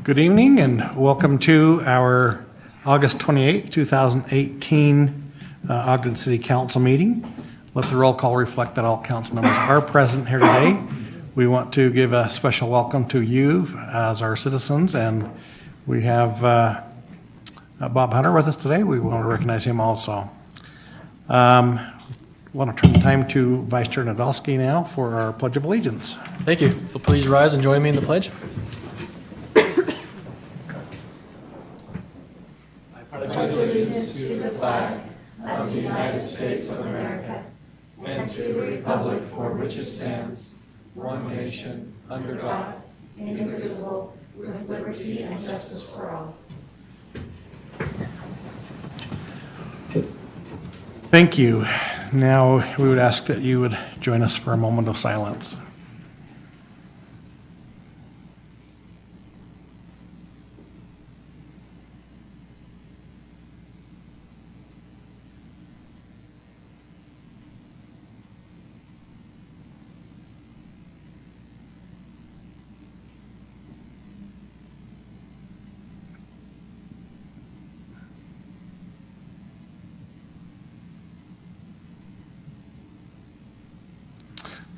Good evening and welcome to our August 28th, 2018 Ogden City Council meeting. Let the roll call reflect that all council members are present here today. We want to give a special welcome to you as our citizens, and we have Bob Hunter with us today. We want to recognize him also. I want to turn the time to Vice Chair Nadolski now for our Pledge of Allegiance. Thank you. So please rise and join me in the pledge. I pledge allegiance to the flag of the United States of America and to the republic for which it stands, one nation, under God, indivisible, with liberty and justice for all. Thank you. Now we would ask that you would join us for a moment of silence.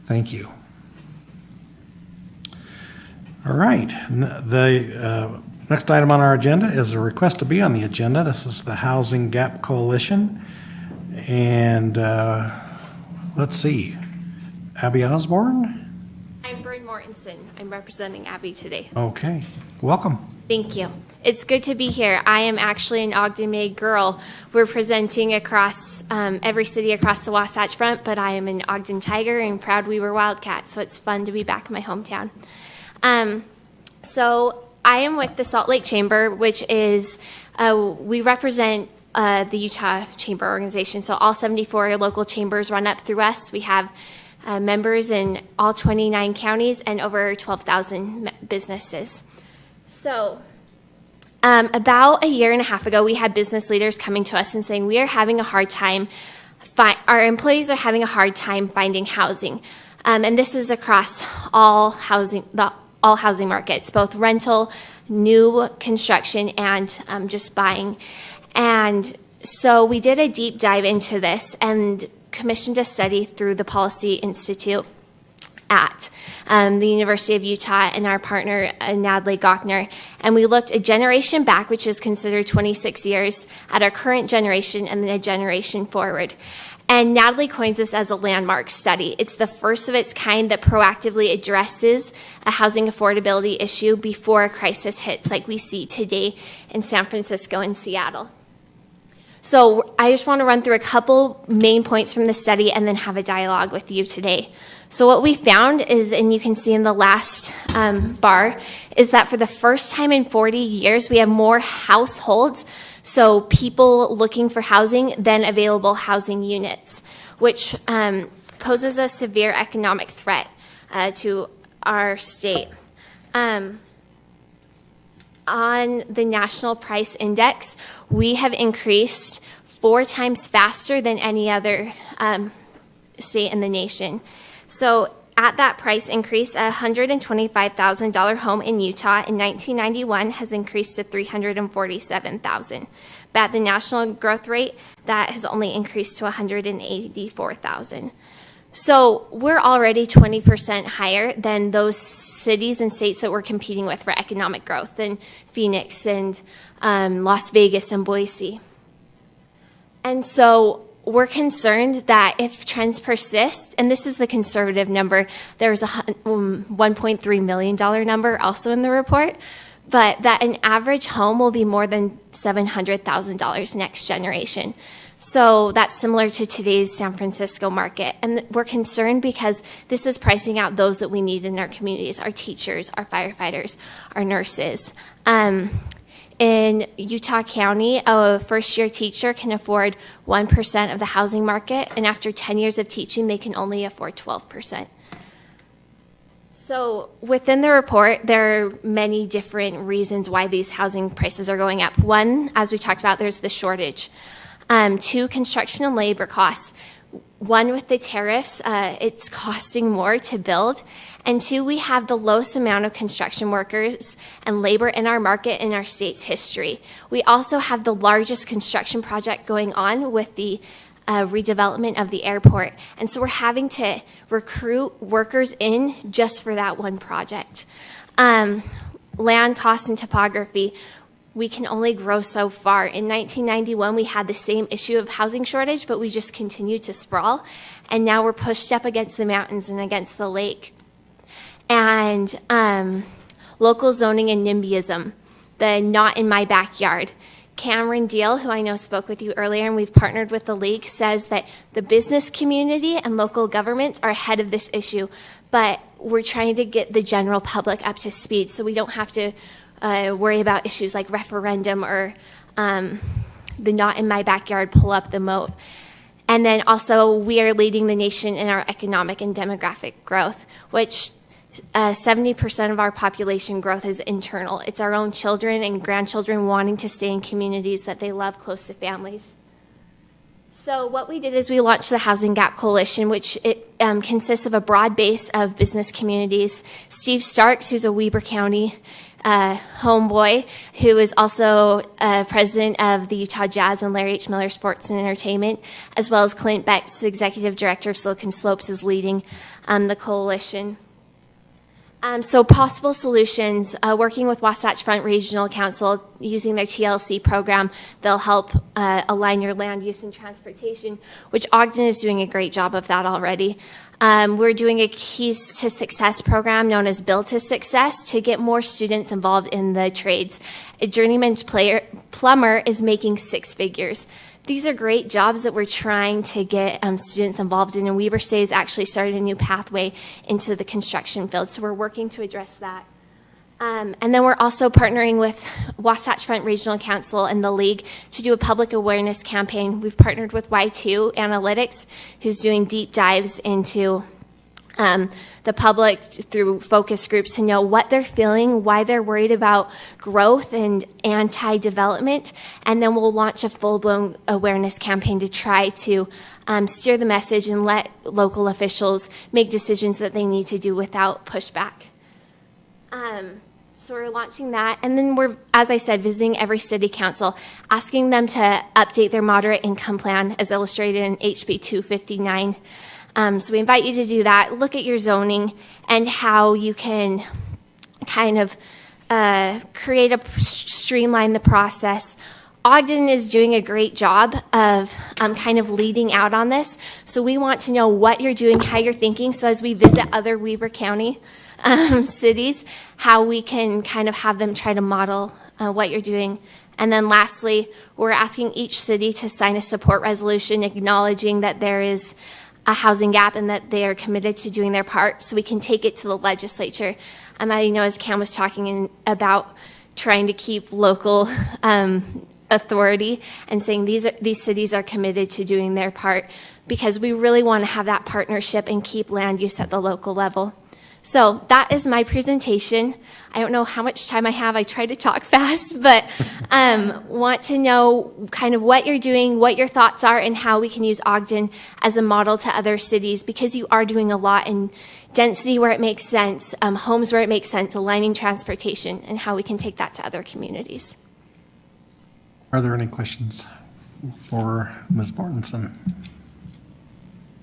Thank you. All right. The next item on our agenda is a request to be on the agenda. This is the Housing Gap Coalition. And let's see. Abby Osborne? I'm Byrd Mortensen. I'm representing Abby today. Okay. Welcome. Thank you. It's good to be here. I am actually an Ogden-made girl. We're presenting across every city across the Wasatch Front, but I am an Ogden Tiger and proud we were Wildcats, so it's fun to be back in my hometown. So I am with the Salt Lake Chamber, which is, we represent the Utah Chamber Organization. So all 74 local chambers run up through us. We have members in all 29 counties and over 12,000 businesses. So about a year and a half ago, we had business leaders coming to us and saying, we are having a hard time, our employees are having a hard time finding housing. And this is across all housing markets, both rental, new construction, and just buying. And so we did a deep dive into this and commissioned a study through the Policy Institute at the University of Utah and our partner, Natalie Gochner. And we looked a generation back, which is considered 26 years, at our current generation and then a generation forward. And Natalie coins this as a landmark study. It's the first of its kind that proactively addresses a housing affordability issue before a crisis hits, like we see today in San Francisco and Seattle. So I just want to run through a couple main points from the study and then have a dialogue with you today. So what we found is, and you can see in the last bar, is that for the first time in 40 years, we have more households, so people looking for housing, than available housing units, which poses a severe economic threat to our state. On the National Price Index, we have increased 4 times faster than any other state in the nation. So at that price increase, a $125,000 home in Utah in 1991 has increased to $347,000. But at the national growth rate, that has only increased to $184,000. So we're already 20% higher than those cities and states that we're competing with for economic growth, than Phoenix and Las Vegas and Boise. And so we're concerned that if trends persist, and this is the conservative number, there's a $1.3 million number also in the report, but that an average home will be more than $700,000 next generation. So that's similar to today's San Francisco market. And we're concerned because this is pricing out those that we need in our communities, our teachers, our firefighters, our nurses. In Utah County, a first-year teacher can afford 1% of the housing market, and after 10 years of teaching, they can only afford 12%. So within the report, there are many different reasons why these housing prices are going up. One, as we talked about, there's the shortage. 2, construction and labor costs. one, with the tariffs, it's costing more to build. And two, we have the lowest amount of construction workers and labor in our market in our state's history. We also have the largest construction project going on with the redevelopment of the airport. And so we're having to recruit workers in just for that one project. Land cost and topography. We can only grow so far. In 1991, we had the same issue of housing shortage, but we just continued to sprawl. And now we're pushed up against the mountains and against the lake. And local zoning and NIMBYism, the not in my backyard. Cameron Deal, who I know spoke with you earlier, and we've partnered with the league, says that the business community and local governments are ahead of this issue, but we're trying to get the general public up to speed so we don't have to worry about issues like referendum or the not in my backyard pull up the moat. And then also we are leading the nation in our economic and demographic growth, which 70% of our population growth is internal. It's our own children and grandchildren wanting to stay in communities that they love close to families. So what we did is we launched the Housing Gap Coalition, which consists of a broad base of business communities. Steve Starks, who's a Weber County homeboy, who is also president of the Utah Jazz and Larry H. Miller Sports and Entertainment, as well as Clint Beck's executive director of Silicon Slopes, is leading the coalition. So possible solutions, working with Wasatch Front Regional Council, using their TLC program, they'll help align your land use and transportation, which Ogden is doing a great job of that already. We're doing a Keys to Success program known as Build to Success to get more students involved in the trades. A journeyman plumber is making 6 figures. These are great jobs that we're trying to get students involved in, and Weber State has actually started a new pathway into the construction field, so we're working to address that. And then we're also partnering with Wasatch Front Regional Council and the League to do a public awareness campaign. We've partnered with Y2 Analytics, who's doing deep dives into the public through focus groups to know what they're feeling, why they're worried about growth and anti-development, and then we'll launch a full-blown awareness campaign to try to steer the message and let local officials make decisions that they need to do without pushback. So we're launching that, and then we're, as I said, visiting every city council, asking them to update their moderate income plan as illustrated in HB 259. So we invite you to do that. Look at your zoning and how you can kind of streamline the process. Ogden is doing a great job of kind of leading out on this. So we want to know what you're doing, how you're thinking. So as we visit other Weber County cities, how we can kind of have them try to model what you're doing. And then lastly, we're asking each city to sign a support resolution acknowledging that there is a housing gap and that they are committed to doing their part so we can take it to the legislature. I know as Cam was talking about trying to keep local authority and saying these cities are committed to doing their part because we really want to have that partnership and keep land use at the local level. So that is my presentation. I don't know how much time I have. I try to talk fast, but want to know kind of what you're doing, what your thoughts are, and how we can use Ogden as a model to other cities because you are doing a lot in density where it makes sense, homes where it makes sense, aligning transportation, and how we can take that to other communities. Are there any questions for Ms. Mortensen?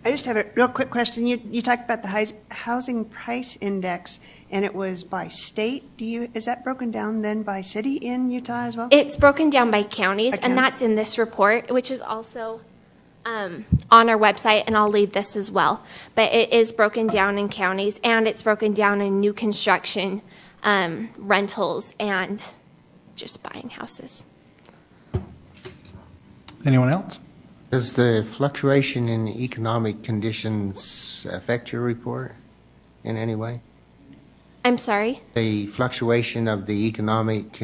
I just have a real quick question. You talked about the housing price index, and it was by state. Is that broken down then by city in Utah as well? It's broken down by counties, and that's in this report, which is also on our website, and I'll leave this as well. But it is broken down in counties, and it's broken down in new construction, rentals, and just buying houses. Anyone else? Does the fluctuation in economic conditions affect your report in any way? I'm sorry? The fluctuation of the economic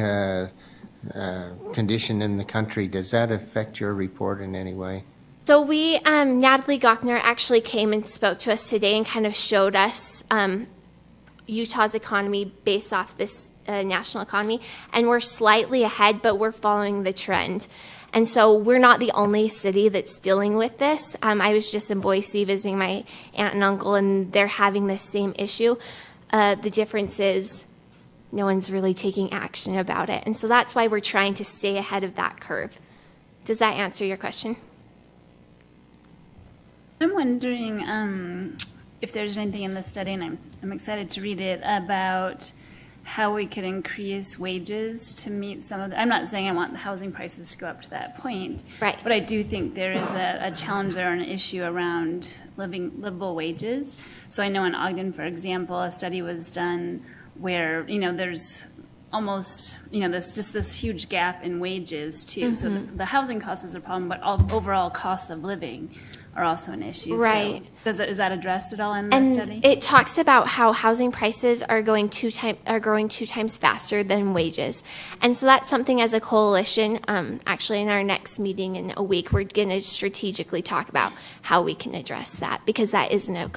condition in the country, does that affect your report in any way? So we, Natalie Gochner actually came and spoke to us today and kind of showed us Utah's economy based off this national economy, and we're slightly ahead, but we're following the trend. And so we're not the only city that's dealing with this. I was just in Boise visiting my aunt and uncle, and they're having this same issue. The difference is no one's really taking action about it. And so that's why we're trying to stay ahead of that curve. Does that answer your question? I'm wondering if there's anything in the study, and I'm excited to read it, about how we could increase wages to meet some of the, I'm not saying I want the housing prices to go up to that point. Right. But I do think there is a challenge there, an issue around livable wages. So I know in Ogden, for example, a study was done where, there's almost, this huge gap in wages too. So the housing cost is a problem, but overall costs of living are also an issue. Right. So is that addressed at all in the And study? it talks about how housing prices are growing 2 times faster than wages. And so that's something as a coalition, actually in our next meeting in a week, we're going to strategically talk about how we can address that, because that is a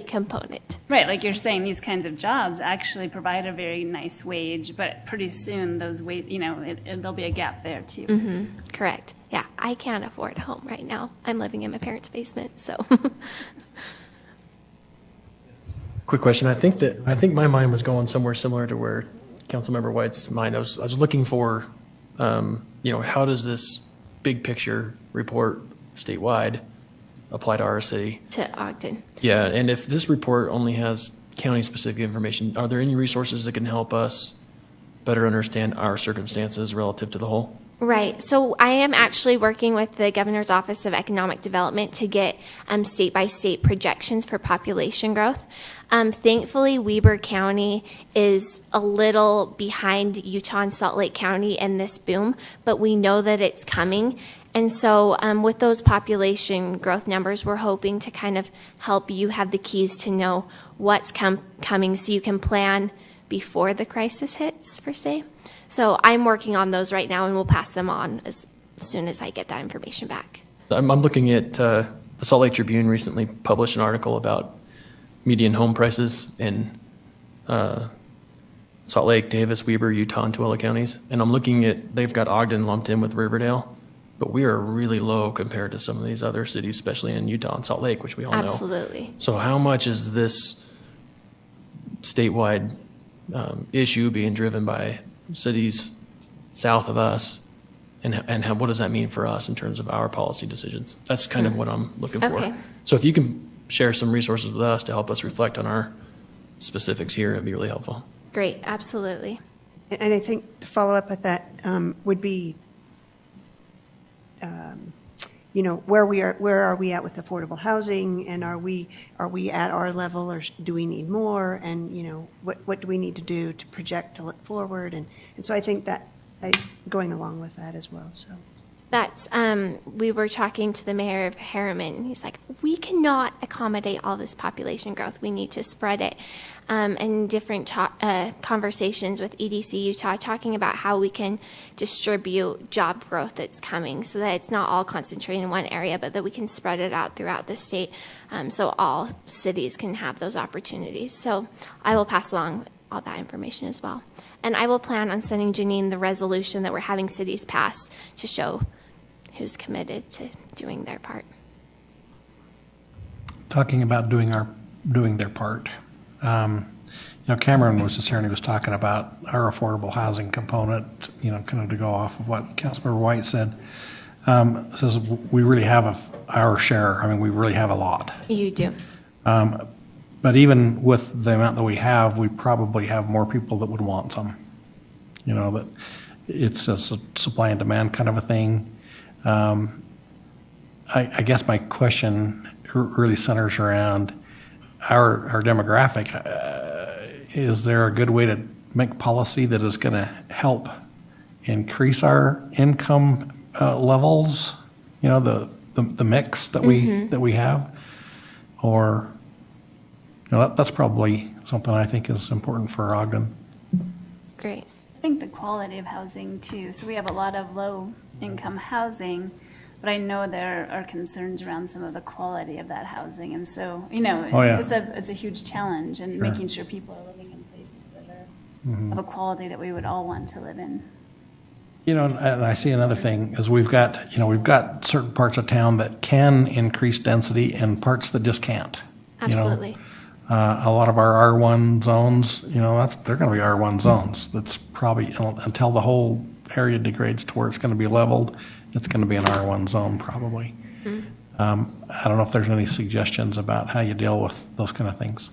component. Right, like you're saying, these kinds of jobs actually provide a very nice wage, but pretty soon those there'll be a gap there too. Correct. Yeah, I can't afford a home right now. I'm living in my parents' basement, so. Quick question. I think my mind was going somewhere similar to where Councilmember White's mind. I was looking for, how does this big picture report statewide apply to our city? To Ogden. Yeah, and if this report only has county-specific information, are there any resources that can help us better understand our circumstances relative to the whole? Right. So I am actually working with the Governor's Office of Economic Development to get state-by-state projections for population growth. Thankfully, Weber County is a little behind Utah and Salt Lake County in this boom, but we know that it's coming. And so with those population growth numbers, we're hoping to kind of help you have the keys to know what's coming so you can plan before the crisis hits, per se. So I'm working on those right now, and we'll pass them on as soon as I get that information back. I'm looking at the Salt Lake Tribune recently published an article about median home prices in Salt Lake, Davis, Weber, Utah, and Tooele counties. And I'm looking at, they've got Ogden lumped in with Riverdale, but we are really low compared to some of these other cities, especially in Utah and Salt Lake, which we all know. Absolutely. So how much is this statewide issue being driven by cities south of us, and what does that mean for us in terms of our policy decisions? That's kind of what I'm looking for. Okay. So if you can share some resources with us to help us reflect on our specifics here, it'd be really helpful. Great. Absolutely. And I think to follow up with that would be, where are we at with affordable housing, and are we at our level, or do we need more, and what do we need to do to project to look forward, and so I think that going along with that as well. So That's, we were talking to the mayor of Harriman, and he's like, we cannot accommodate all this population growth. We need to spread it. And different conversations with EDC Utah, talking about how we can distribute job growth that's coming so that it's not all concentrated in one area, but that we can spread it out throughout the state, so all cities can have those opportunities. So I will pass along all that information as well. And I will plan on sending Janine the resolution that we're having cities pass to show who's committed to doing their part. Talking about doing their part. Cameron was just here and he was talking about our affordable housing component, kind of to go off of what Councilmember White said. Says we really have our share. I mean, we really have a lot. You do. But even with the amount that we have, we probably have more people that would want some. That it's a supply and demand kind of a thing. I guess my question really centers around our demographic. Is there a good way to make policy that is going to help increase our income levels? The mix that we have, or that's probably something I think is important for Ogden. Great. I think the quality of housing too. So we have a lot of low-income housing, but I know there are concerns around some of the quality of that housing, and so it's a huge challenge, and making sure people are living in places that are of a quality that we would all want to live in. You know, and I see another thing is we've got certain parts of town that can increase density and parts that just can't. you know. Absolutely. A lot of our R1 zones, they're going to be R1 zones. That's probably, until the whole area degrades to where it's going to be leveled, it's going to be an R1 zone probably. I don't know if there's any suggestions about how you deal with those kind of things.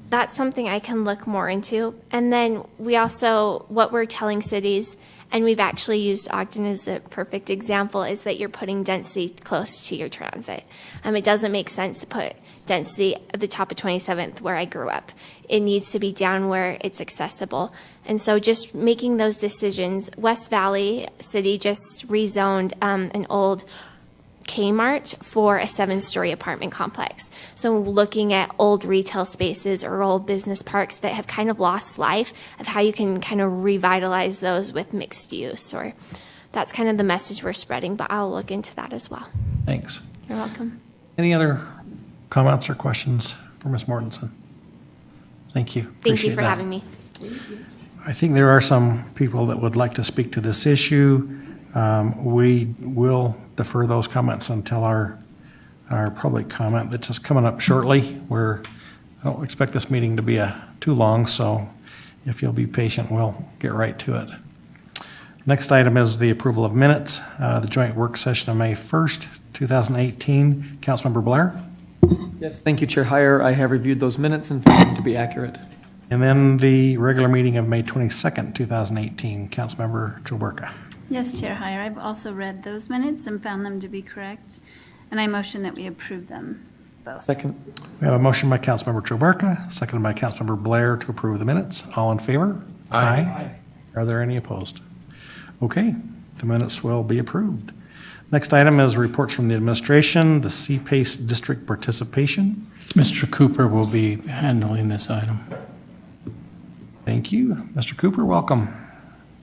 That's something I can look more into. And then we also, what we're telling cities, and we've actually used Ogden as a perfect example, is that you're putting density close to your transit. It doesn't make sense to put density at the top of 27th where I grew up. It needs to be down where it's accessible. And so just making those decisions. West Valley City just rezoned an old Kmart for a 7-story apartment complex. So looking at old retail spaces or old business parks that have kind of lost life, of how you can kind of revitalize those with mixed use, or that's kind of the message we're spreading, but I'll look into that as well. Thanks. You're welcome. Any other comments or questions for Ms. Mortensen? Thank you. Thank you Appreciate for that. having me. I think there are some people that would like to speak to this issue. We will defer those comments until our public comment that's just coming up shortly. I don't expect this meeting to be too long, so if you'll be patient, we'll get right to it. Next item is the approval of minutes, the joint work session of May 1st, 2018. Councilmember Blair? Yes, thank you, Chair Heyer. I have reviewed those minutes and found them to be accurate. And then the regular meeting of May 22nd, 2018. Councilmember Joberka. Yes, Chair Heyer, I've also read those minutes and found them to be correct, and I motion that we approve them both. Second. We have a motion by Councilmember Joberka, seconded by Councilmember Blair to approve the minutes. All in favor? Aye. Are there any opposed? Okay, the minutes will be approved. Next item is reports from the administration, the CPACE district participation. Mr. Cooper will be handling this item. Thank you. Mr. Cooper, welcome.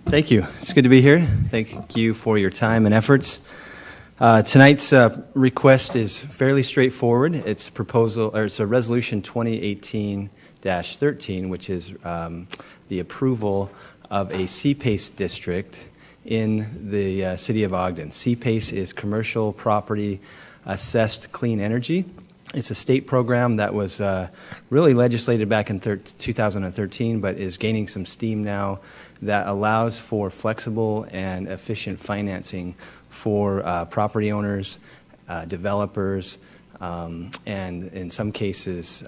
Thank you. It's good to be here. Thank you for your time and efforts. Tonight's request is fairly straightforward. It's a resolution 2018-13, which is the approval of a CPACE district in the city of Ogden. CPACE is Commercial Property Assessed Clean Energy. It's a state program that was really legislated back in 2013, but is gaining some steam now, that allows for flexible and efficient financing for property owners, developers, and in some cases,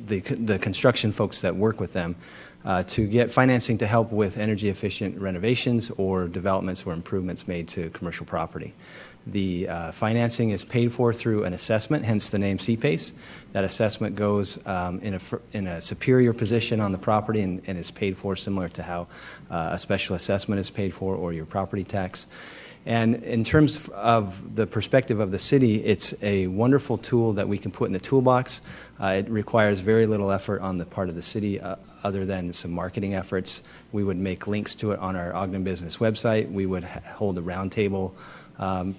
the construction folks that work with them to get financing to help with energy efficient renovations or developments or improvements made to commercial property. The financing is paid for through an assessment, hence the name CPACE. That assessment goes in a superior position on the property and is paid for similar to how a special assessment is paid for, or your property tax. And in terms of the perspective of the city, it's a wonderful tool that we can put in the toolbox. It requires very little effort on the part of the city other than some marketing efforts. We would make links to it on our Ogden Business website. We would hold a roundtable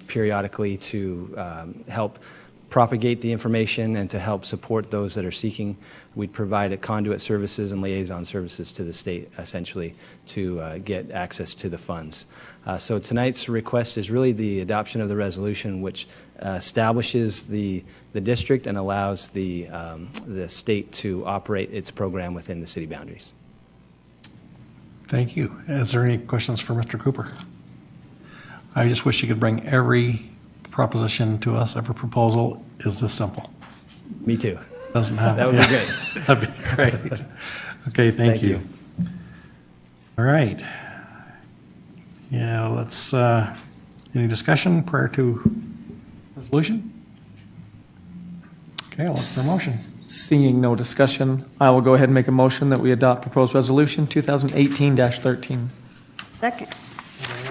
periodically to help propagate the information and to help support those that are seeking. We'd provide conduit services and liaison services to the state, essentially, to get access to the funds. So tonight's request is really the adoption of the resolution, which establishes the district and allows the state to operate its program within the city boundaries. Thank you. Is there any questions for Mr. Cooper? I just wish you could bring every proposition to us, every proposal is this simple. Me too. Doesn't have That would be great. That'd be great. Okay, thank you. All right. Yeah, let's, any discussion prior to resolution? Okay, I'll look for a motion. Seeing no discussion, I will go ahead and make a motion that we adopt proposed resolution 2018-13. Second.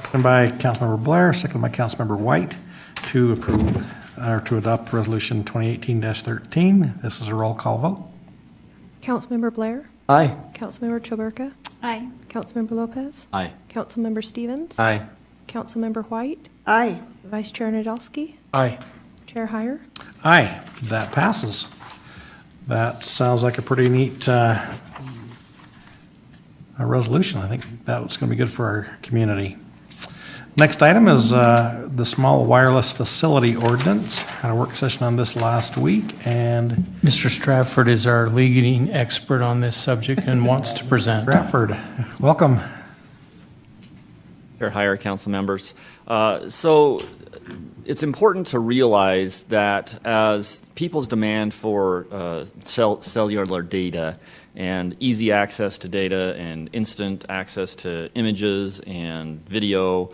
Motion by Councilmember Blair, second by Councilmember White to approve or to adopt resolution 2018-13. This is a roll call vote. Councilmember Blair? Aye. Councilmember Choberka? Aye. Councilmember Lopez? Aye. Councilmember Stevens? Aye. Councilmember White? Aye. Vice Chair Nadolski? Aye. Chair Heyer? Aye, that passes. That sounds like a pretty neat resolution. I think that's going to be good for our community. Next item is the small wireless facility ordinance. Had a work session on this last week, and Mr. Stratford is our leading expert on this subject and wants to present. Bradford, welcome. Chair Hire, council members. So it's important to realize that as people's demand for cellular data and easy access to data and instant access to images and video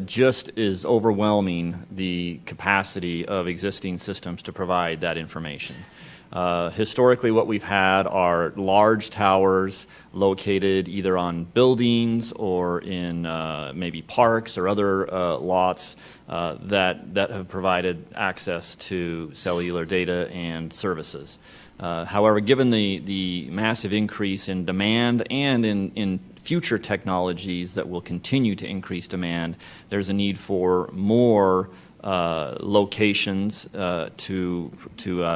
just is overwhelming the capacity of existing systems to provide that information. Historically, what we've had are large towers located either on buildings or in maybe parks or other lots that have provided access to cellular data and services. However, given the massive increase in demand and in future technologies that will continue to increase demand, there's a need for more locations to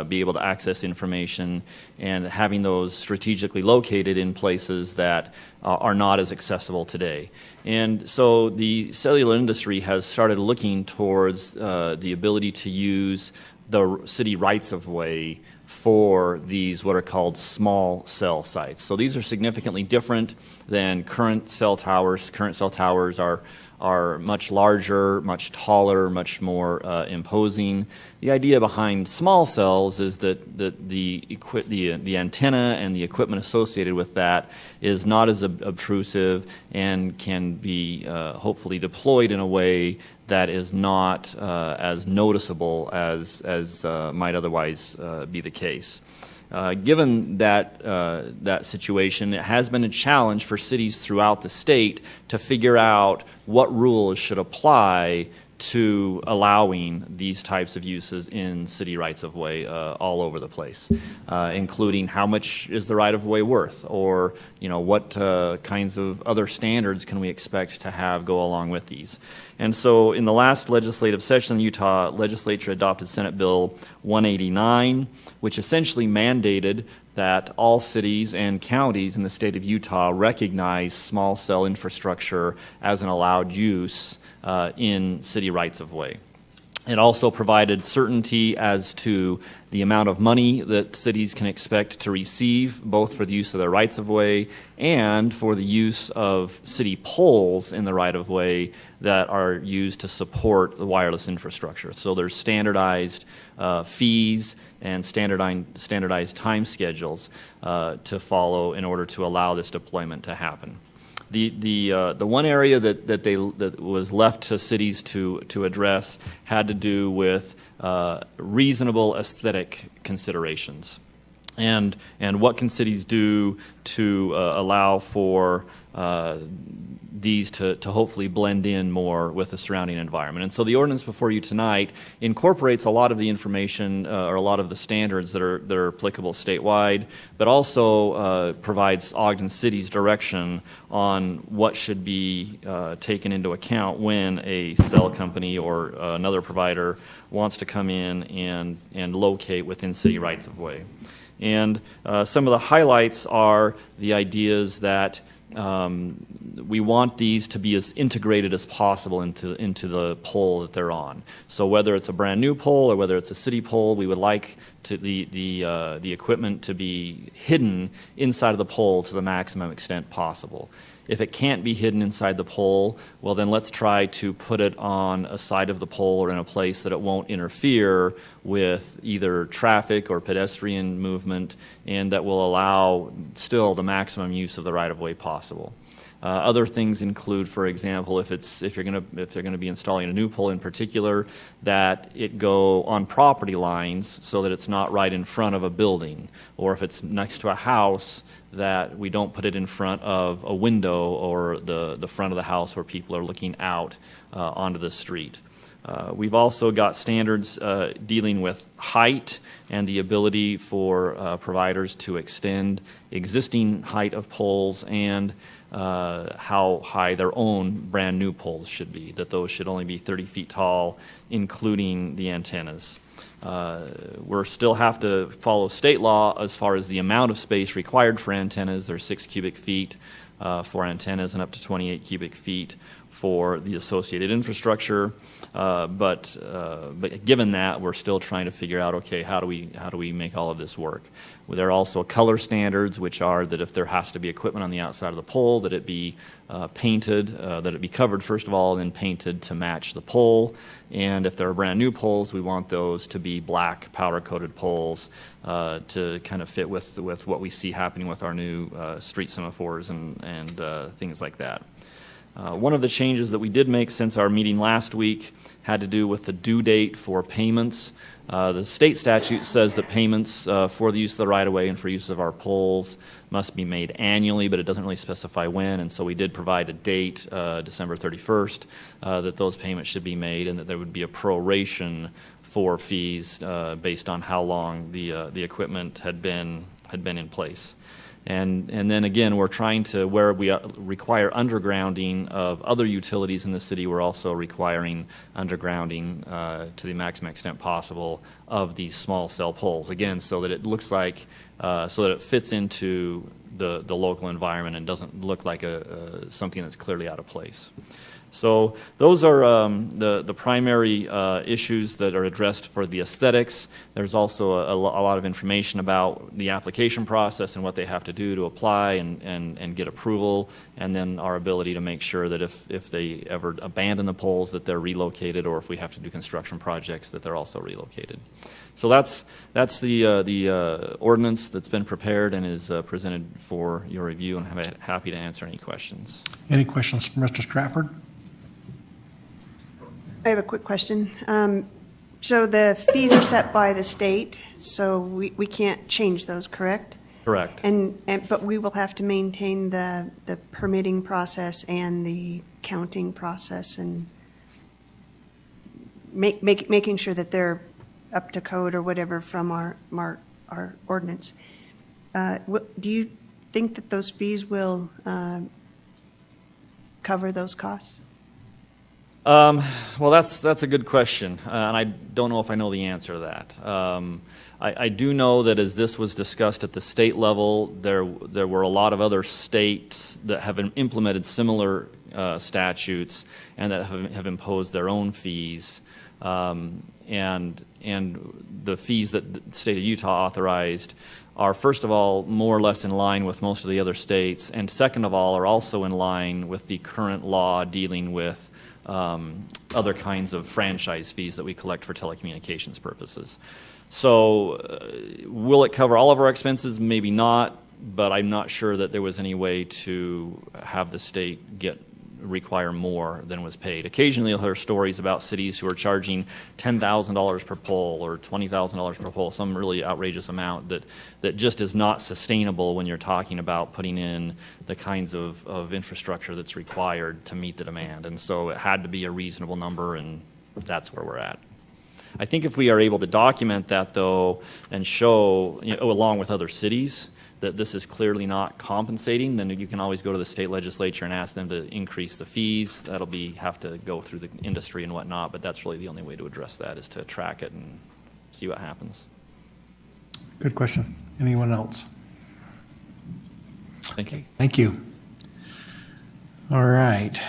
be able to access information, and having those strategically located in places that are not as accessible today. And so the cellular industry has started looking towards the ability to use the city rights-of-way for these what are called small cell sites. So these are significantly different than current cell towers. Current cell towers are much larger, much taller, much more imposing. The idea behind small cells is that the antenna and the equipment associated with that is not as obtrusive and can be hopefully deployed in a way that is not as noticeable as might otherwise be the case. Given that situation, it has been a challenge for cities throughout the state to figure out what rules should apply to allowing these types of uses in city rights-of-way all over the place, including how much is the right-of-way worth, or what kinds of other standards can we expect to have go along with these. And so in the last legislative session, the Utah legislature adopted Senate Bill 189, which essentially mandated that all cities and counties in the state of Utah recognize small cell infrastructure as an allowed use in city rights-of-way. It also provided certainty as to the amount of money that cities can expect to receive, both for the use of their rights-of-way and for the use of city poles in the right-of-way that are used to support the wireless infrastructure. So there's standardized fees and standardized time schedules to follow in order to allow this deployment to happen. The one area that was left to cities to address had to do with reasonable aesthetic considerations, and what can cities do to allow for these to hopefully blend in more with the surrounding environment. And so the ordinance before you tonight incorporates a lot of the information or a lot of the standards that are applicable statewide, but also provides Ogden City's direction on what should be taken into account when a cell company or another provider wants to come in and locate within city rights-of-way. And some of the highlights are the ideas that we want these to be as integrated as possible into the pole that they're on. So whether it's a brand new pole or whether it's a city pole, we would like the equipment to be hidden inside of the pole to the maximum extent possible. If it can't be hidden inside the pole, well then let's try to put it on a side of the pole or in a place that it won't interfere with either traffic or pedestrian movement, and that will allow still the maximum use of the right-of-way possible. Other things include, for example, if they're going to be installing a new pole in particular, that it go on property lines so that it's not right in front of a building, or if it's next to a house, that we don't put it in front of a window or the front of the house where people are looking out onto the street. We've also got standards dealing with height and the ability for providers to extend existing height of poles, and how high their own brand new poles should be, that those should only be 30 feet tall, including the antennas. We still have to follow state law as far as the amount of space required for antennas. They're 6 cubic feet for antennas and up to 28 cubic feet for the associated infrastructure. But given that, we're still trying to figure out, okay, how do we make all of this work? Well, there are also color standards, which are that if there has to be equipment on the outside of the pole, that it be painted, that it be covered first of all, and then painted to match the pole. And if there are brand new poles, we want those to be black powder-coated poles to kind of fit with what we see happening with our new street semaphores and things like that. One of the changes that we did make since our meeting last week had to do with the due date for payments. The state statute says that payments for the use of the right-of-way and for use of our poles must be made annually, but it doesn't really specify when, and so we did provide a date, December 31st, that those payments should be made, and that there would be a proration for fees based on how long the equipment had been in place. And then again, we're trying to, where we require undergrounding of other utilities in the city, we're also requiring undergrounding to the maximum extent possible of these small cell poles. Again, so that it looks like, so that it fits into the local environment and doesn't look like something that's clearly out of place. So those are the primary issues that are addressed for the aesthetics. There's also a lot of information about the application process and what they have to do to apply and get approval, and then our ability to make sure that if they ever abandon the poles that they're relocated, or if we have to do construction projects that they're also relocated. So that's the ordinance that's been prepared and is presented for your review, and I'm happy to answer any questions. Any questions for Mr. Stratford? I have a quick question. So the fees are set by the state, so we can't change those, correct? Correct. But we will have to maintain the permitting process and the counting process and making sure that they're up to code or whatever from our ordinance. Do you think that those fees will cover those costs? Well, that's a good question, and I don't know if I know the answer to that. I do know that as this was discussed at the state level, there were a lot of other states that have implemented similar statutes and that have imposed their own fees, and the fees that the state of Utah authorized are, first of all, more or less in line with most of the other states, and second of all, are also in line with the current law dealing with other kinds of franchise fees that we collect for telecommunications purposes. So will it cover all of our expenses? Maybe not, but I'm not sure that there was any way to have the state require more than was paid. Occasionally you'll hear stories about cities who are charging $10,000 per pole or $20,000 per pole, some really outrageous amount that just is not sustainable when you're talking about putting in the kinds of infrastructure that's required to meet the demand. And so it had to be a reasonable number, and that's where we're at. I think if we are able to document that, though, and show, along with other cities, that this is clearly not compensating, then you can always go to the state legislature and ask them to increase the fees. That'll have to go through the industry and whatnot, but that's really the only way to address that, is to track it and see what happens. Good question. Anyone else? Thank you. Thank you. All right.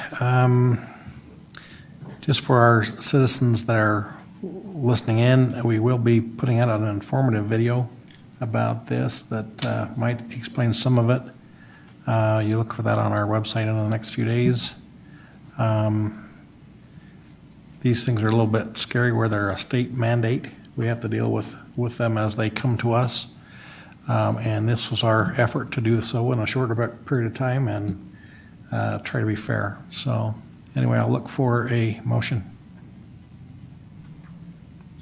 Just for our citizens that are listening in, we will be putting out an informative video about this that might explain some of it. You look for that on our website in the next few days. These things are a little bit scary where they're a state mandate. We have to deal with them as they come to us. And this was our effort to do so in a shorter period of time and try to be fair. So anyway, I'll look for a motion.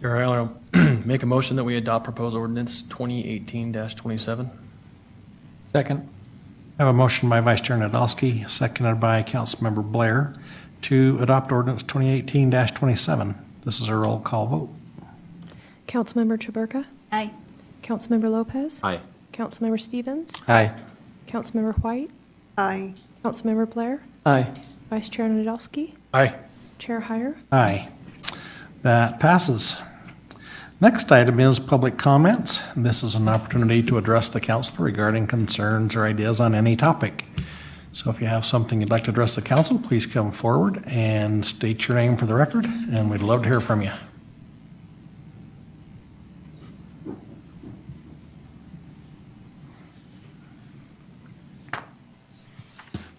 Chair, I'll make a motion that we adopt proposed ordinance 2018-27. Second. I have a motion by Vice Chair Nadolski, seconded by Councilmember Blair, to adopt ordinance 2018-27. This is a roll call vote. Councilmember Chaburka? Aye. Councilmember Lopez? Aye. Councilmember Stevens? Aye. Councilmember White? Aye. Councilmember Blair? Aye. Vice Chair Nadolski? Aye. Chair Heyer? Aye. That passes. Next item is public comments. This is an opportunity to address the council regarding concerns or ideas on any topic. So if you have something you'd like to address the council, please come forward and state your name for the record, and we'd love to hear from you.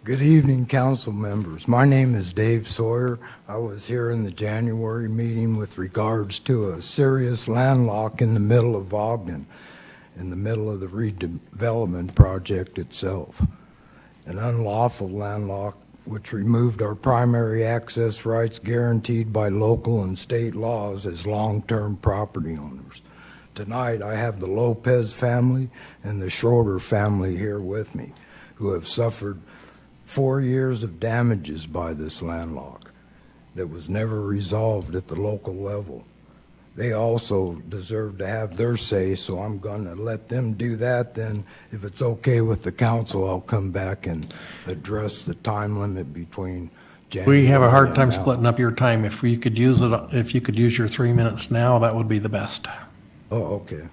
Good evening, council members. My name is Dave Sawyer. I was here in the January meeting with regards to a serious landlock in the middle of Ogden, in the middle of the redevelopment project itself. An unlawful landlock which removed our primary access rights guaranteed by local and state laws as long-term property owners. Tonight, I have the Lopez family and the Schroeder family here with me, who have suffered 4 years of damages by this landlock that was never resolved at the local level. They also deserve to have their say, so I'm going to let them do that. Then, if it's okay with the council, I'll come back and address the time limit between January. We have a hard and time now. splitting up your time. If you could use it, if you could use your 3 minutes now, that would be the best. Oh, okay.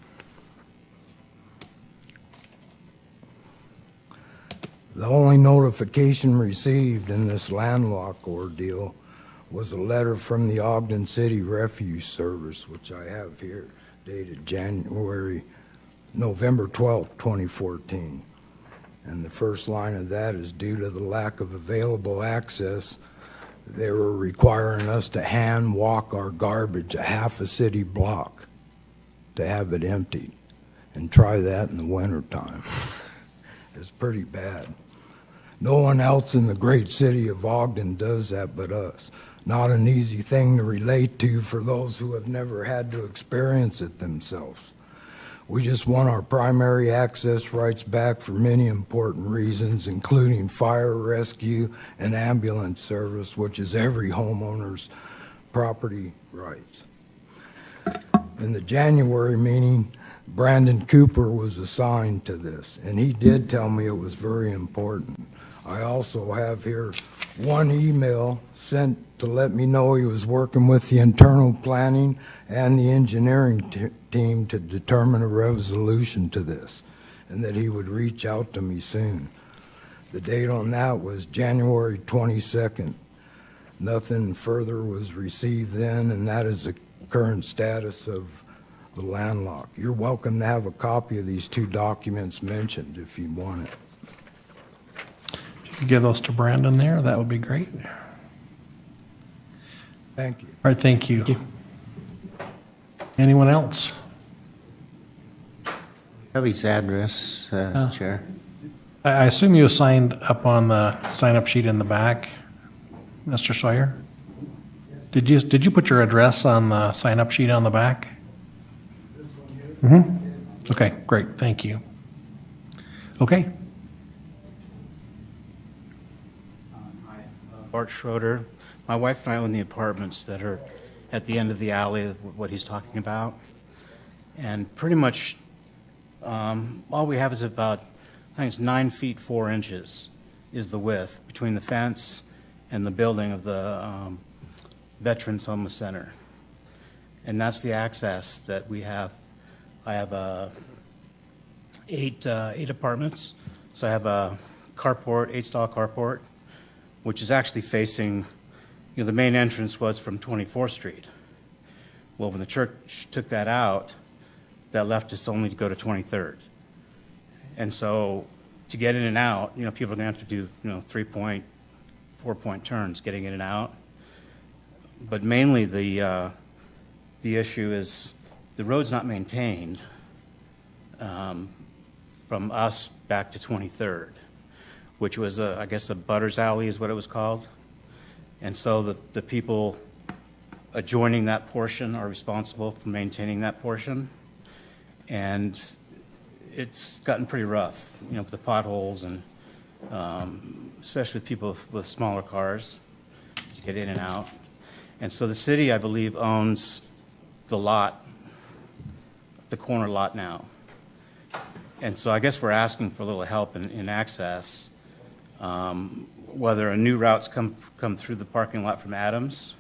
The only notification received in this landlock ordeal was a letter from the Ogden City Refuge Service, which I have here, dated November 12, 2014. And the first line of that is, due to the lack of available access, they were requiring us to hand walk our garbage a half a city block to have it emptied. And try that in the wintertime. It's pretty bad. No one else in the great city of Ogden does that but us. Not an easy thing to relate to for those who have never had to experience it themselves. We just want our primary access rights back for many important reasons, including fire rescue and ambulance service, which is every homeowner's property rights. In the January meeting, Brandon Cooper was assigned to this, and he did tell me it was very important. I also have here one email sent to let me know he was working with the internal planning and the engineering team to determine a resolution to this, and that he would reach out to me soon. The date on that was January 22nd. Nothing further was received then, and that is the current status of the landlock. You're welcome to have a copy of these two documents mentioned if you want it. If you could give those to Brandon there, that would be great. Thank you. All right, thank you. Anyone else? Have his address, Chair. I assume you signed up on the sign-up sheet in the back, Mr. Sawyer? Did you put your address on the sign-up sheet on the back? Mm-hmm. Okay, great, thank you. Okay. Bart Schroeder. My wife and I own the apartments that are at the end of the alley, what he's talking about. And pretty much all we have is about, I think it's 9 feet 4 inches is the width between the fence and the building of the Veterans Home Center. And that's the access that we have. I have eight apartments. So I have a carport, 8-stall carport, which is actually facing, the main entrance was from 24th Street. Well, when the church took that out, that left us only to go to 23rd. And so to get in and out, people are going to have to do, 3-point, 4-point turns getting in and out. But mainly the issue is the road's not maintained from us back to 23rd, which was, I guess, a Butters Alley is what it was called. And so the people adjoining that portion are responsible for maintaining that portion. And it's gotten pretty rough, with the potholes and especially with people with smaller cars to get in and out. And so the city, I believe, owns the lot, the corner lot now. And so I guess we're asking for a little help in access, whether a new routes come through the parking lot from Adams,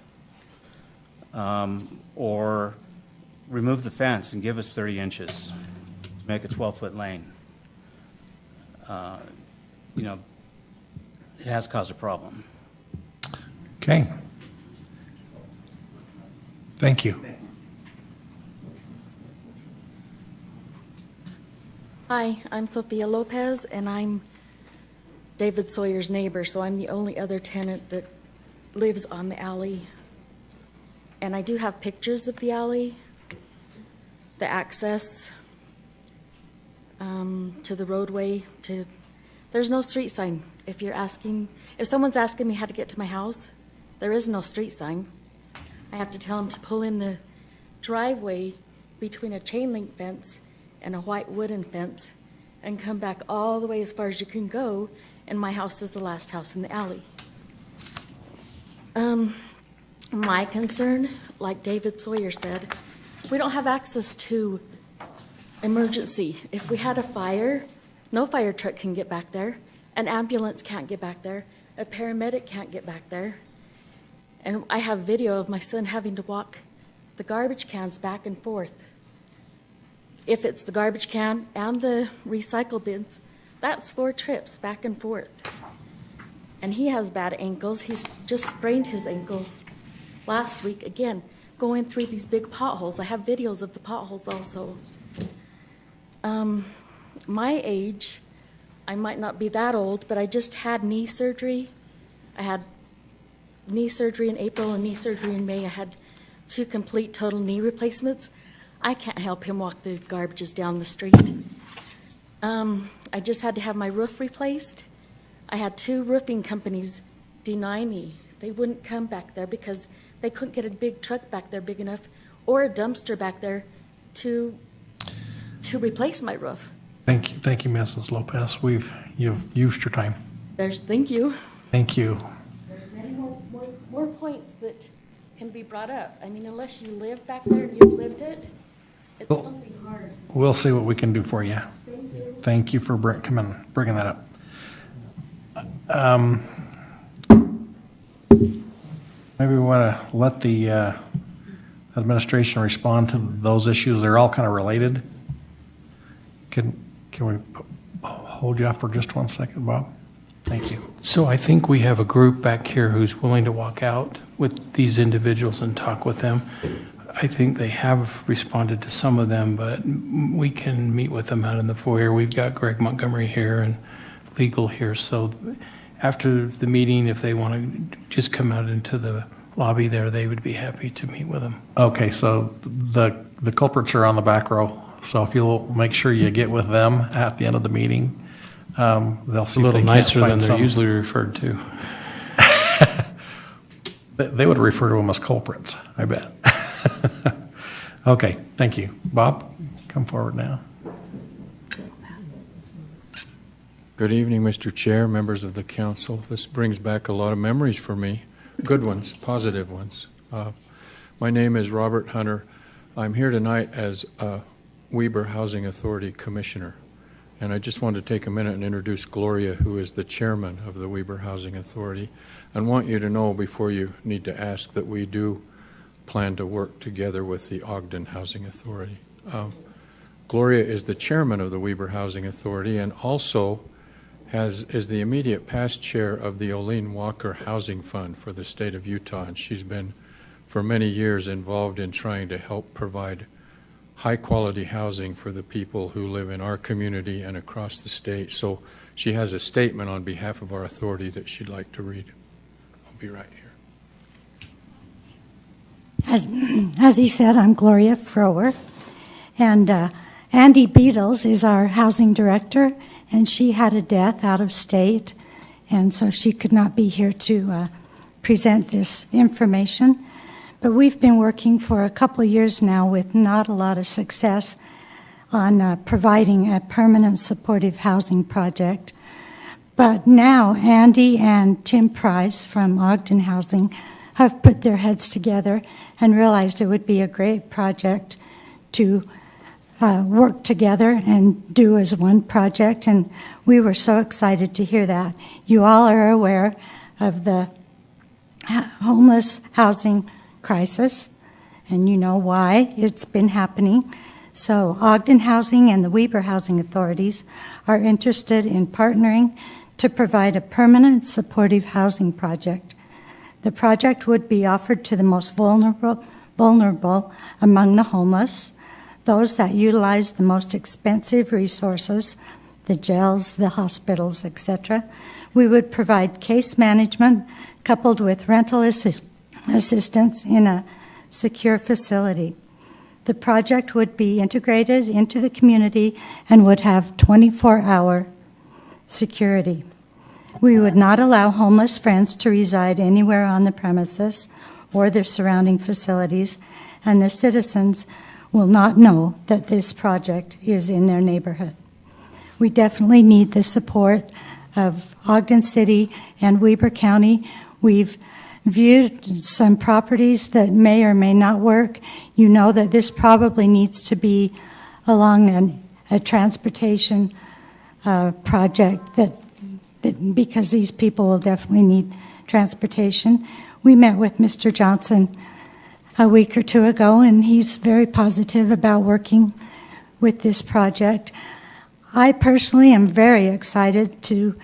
or remove the fence and give us 30 inches to make a 12-foot lane. it has caused a problem. Okay. Thank you. Hi, I'm Sophia Lopez, and I'm David Sawyer's neighbor, so I'm the only other tenant that lives on the alley. And I do have pictures of the alley, the access to the roadway. There's no street sign. If someone's asking me how to get to my house, there is no street sign. I have to tell them to pull in the driveway between a chain link fence and a white wooden fence and come back all the way as far as you can go, and my house is the last house in the alley. My concern, like David Sawyer said, we don't have access to emergency. If we had a fire, no fire truck can get back there, an ambulance can't get back there, a paramedic can't get back there. And I have video of my son having to walk the garbage cans back and forth. If it's the garbage can and the recycle bins, that's 4 trips back and forth. And he has bad ankles. He's just sprained his ankle last week, again, going through these big potholes. I have videos of the potholes also. My age, I might not be that old, but I just had knee surgery. I had knee surgery in April and knee surgery in May. I had 2 complete total knee replacements. I can't help him walk the garbages down the street. I just had to have my roof replaced. I had 2 roofing companies deny me. They wouldn't come back there because they couldn't get a big truck back there big enough or a dumpster back there to replace my roof. Thank you, Mrs. Lopez. You've used your time. Thank you. Thank you. There's many more points that can be brought up. I mean, unless you live back there and you've lived it, it's something hard. We'll see what we can do for you. Thank you. Thank you for bringing that up. Maybe we want to let the administration respond to those issues. They're all kind of related. Can we hold you off for just 1 second, Bob? Thank you. So I think we have a group back here who's willing to walk out with these individuals and talk with them. I think they have responded to some of them, but we can meet with them out in the foyer. We've got Greg Montgomery here and legal here. So after the meeting, if they want to just come out into the lobby there, they would be happy to meet with them. Okay, so the culprits are on the back row. So if you'll make sure you get with them at the end of the meeting, they'll see A little if they nicer can't than find they're some. usually referred to. They would refer to them as culprits, I bet. Okay, thank you. Bob, come forward now. Good evening, Mr. Chair, members of the council. This brings back a lot of memories for me, good ones, positive ones. My name is Robert Hunter. I'm here tonight as a Weber Housing Authority Commissioner, and I just wanted to take a minute and introduce Gloria, who is the chairman of the Weber Housing Authority, and want you to know before you need to ask that we do plan to work together with the Ogden Housing Authority. Gloria is the chairman of the Weber Housing Authority and also is the immediate past chair of the Olene Walker Housing Fund for the state of Utah, and she's been for many years involved in trying to help provide high-quality housing for the people who live in our community and across the state. So she has a statement on behalf of our authority that she'd like to read. I'll be right here. As he said, I'm Gloria Frower, and Andy Beatles is our housing director, and she had a death out of state, and so she could not be here to present this information. But we've been working for a couple of years now with not a lot of success on providing a permanent supportive housing project. But now Andy and Tim Price from Ogden Housing have put their heads together and realized it would be a great project to work together and do as one project, and we were so excited to hear that. You all are aware of the homeless housing crisis, and you know why it's been happening. So Ogden Housing and the Weber Housing Authorities are interested in partnering to provide a permanent supportive housing project. The project would be offered to the most vulnerable among the homeless, those that utilize the most expensive resources, the jails, the hospitals, etc. We would provide case management coupled with rental assistance in a secure facility. The project would be integrated into the community and would have 24-hour security. We would not allow homeless friends to reside anywhere on the premises or their surrounding facilities, and the citizens will not know that this project is in their neighborhood. We definitely need the support of Ogden City and Weber County. We've viewed some properties that may or may not work. You know that this probably needs to be along a transportation project because these people will definitely need transportation. We met with Mr. Johnson a week or two ago, and he's very positive about working with this project. I personally am very excited to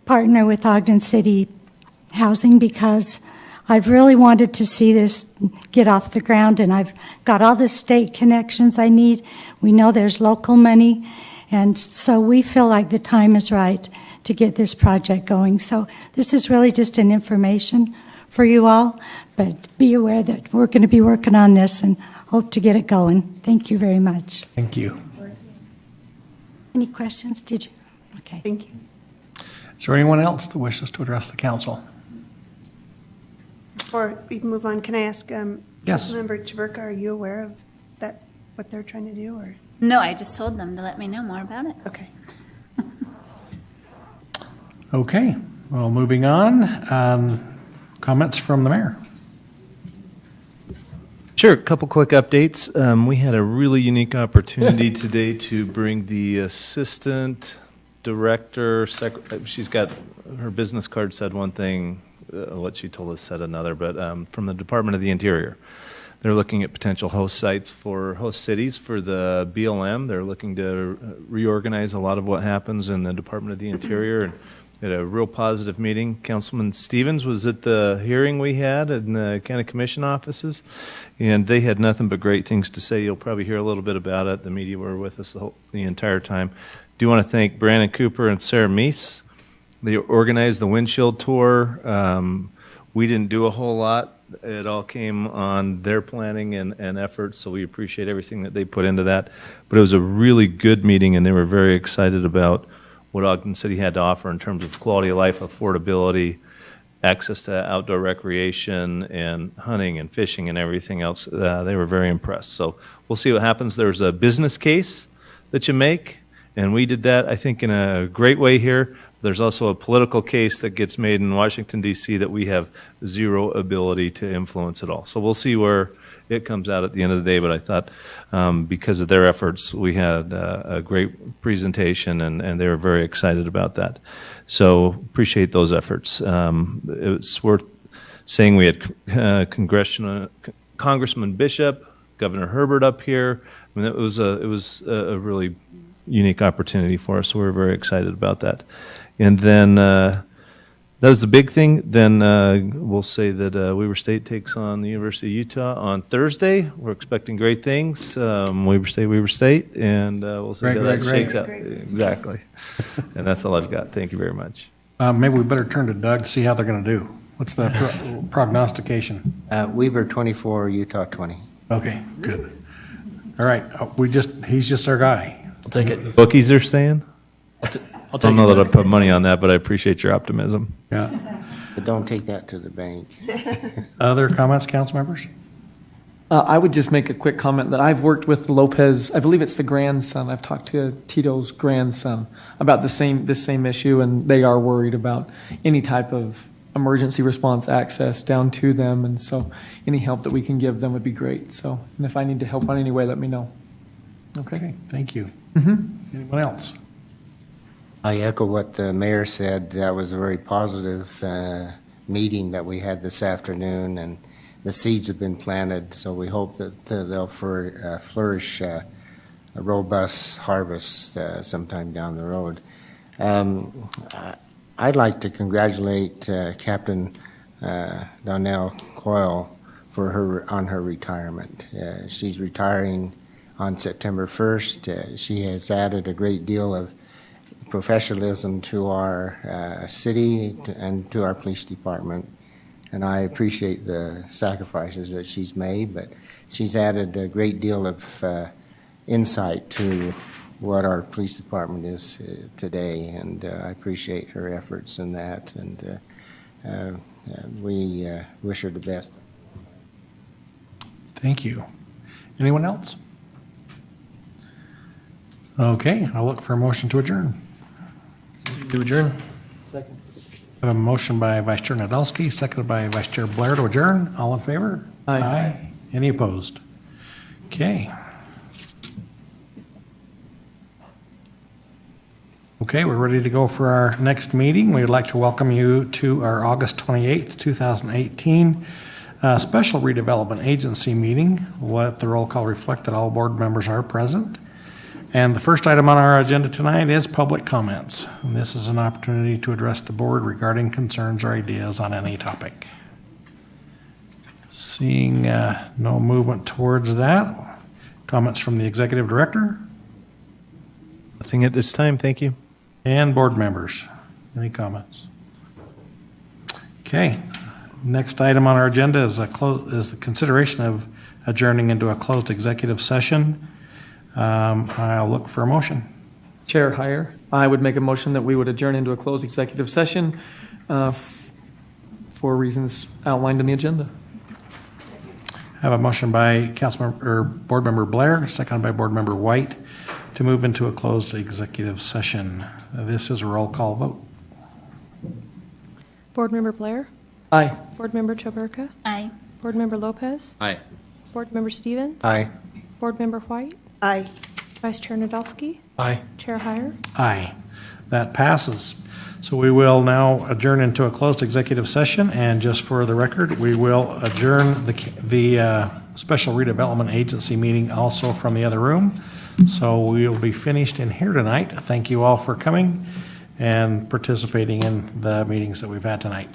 partner with Ogden City Housing because I've really wanted to see this get off the ground, and I've got all the state connections I need. We know there's local money, and so we feel like the time is right to get this project going. So this is really just an information for you all, but be aware that we're going to be working on this and hope to get it going. Thank you very much. Thank you. Any questions? Did you? Okay. Thank you. Is there anyone else that wishes to address the council? Before we move on, can I ask, Yes. Member Chaburka, are you aware of that, what they're trying to do, or? No, I just told them to let me know more about it. Okay. Okay, well, moving on. Comments from the mayor? Sure, a couple quick updates. We had a really unique opportunity today to bring the assistant director, she's got, her business card said one thing, what she told us said another, but from the Department of the Interior. They're looking at potential host sites for host cities for the BLM. They're looking to reorganize a lot of what happens in the Department of the Interior, and we had a real positive meeting. Councilman Stevens was at the hearing we had in the county commission offices, and they had nothing but great things to say. You'll probably hear a little bit about it. The media were with us the entire time. Do want to thank Brandon Cooper and Sarah Meese. They organized the windshield tour. We didn't do a whole lot. It all came on their planning and effort, so we appreciate everything that they put into that. But it was a really good meeting, and they were very excited about what Ogden City had to offer in terms of quality of life, affordability, access to outdoor recreation, and hunting and fishing and everything else. They were very impressed. So we'll see what happens. There's a business case that you make, and we did that, I think, in a great way here. There's also a political case that gets made in Washington, D.C. that we have zero ability to influence at all. So we'll see where it comes out at the end of the day, but I thought because of their efforts, we had a great presentation, and they were very excited about that. So appreciate those efforts. It's worth saying we had Congressman Bishop, Governor Herbert up here. I mean, it was a really unique opportunity for us, so we're very excited about that. And then that was the big thing. Then we'll say that Weber State takes on the University of Utah on Thursday. We're expecting great things. Weber State, and we'll see how that shakes out. Exactly. And that's all I've got. Thank you very much. Maybe we better turn to Doug to see how they're going to do. What's the prognostication? Weber 24, Utah 20. Okay, good. All right, he's just our guy. I'll take it. Bookies are saying? I'll I don't know that I'd put money on that, but I appreciate your optimism. Yeah. But don't take that to the bank. Other comments, council members? I would just make a quick comment that I've worked with Lopez, I believe it's the grandson, I've talked to Tito's grandson about this same issue, and they are worried about any type of emergency response access down to them, and so any help that we can give them would be great. So, and if I need to help on any way, let me know. Okay, thank you. Mm-hmm. Anyone else? I echo what the mayor said. That was a very positive meeting that we had this afternoon, and the seeds have been planted, so we hope that they'll flourish a robust harvest sometime down the road. I'd like to congratulate Captain Donnell Coyle on her retirement. She's retiring on September 1st. She has added a great deal of professionalism to our city and to our police department, and I appreciate the sacrifices that she's made, but she's added a great deal of insight to what our police department is today, and I appreciate her efforts in that, and we wish her the best. Thank you. Anyone else? Okay, I'll look for a motion to adjourn. To adjourn. Second. I have a motion by Vice Chair Nadolski, seconded by Vice Chair Blair to adjourn. All in favor? Aye. Any opposed? Okay. Okay, we're ready to go for our next meeting. We'd like to welcome you to our August 28th, 2018 special redevelopment agency meeting. Let the roll call reflect that all board members are present. And the first item on our agenda tonight is public comments. And this is an opportunity to address the board regarding concerns or ideas on any topic. Seeing no movement towards that, comments from the executive director Nothing at this time, thank you. and board members. Any comments? Okay, next item on our agenda is the consideration of adjourning into a closed executive session. I'll look for a motion. Chair Heyer, I would make a motion that we would adjourn into a closed executive session for reasons outlined in the agenda. I have a motion by Board Member Blair, seconded by Board Member White, to move into a closed executive session. This is a roll call vote. Board Member Blair? Aye. Board Member Choberka? Aye. Board Member Lopez? Aye. Board Member Stevens? Aye. Board Member White? Aye. Vice Chair Nadolski? Aye. Chair Heyer? Aye. That passes. So we will now adjourn into a closed executive session, and just for the record, we will adjourn the special redevelopment agency meeting also from the other room. So we will be finished in here tonight. Thank you all for coming and participating in the meetings that we've had tonight.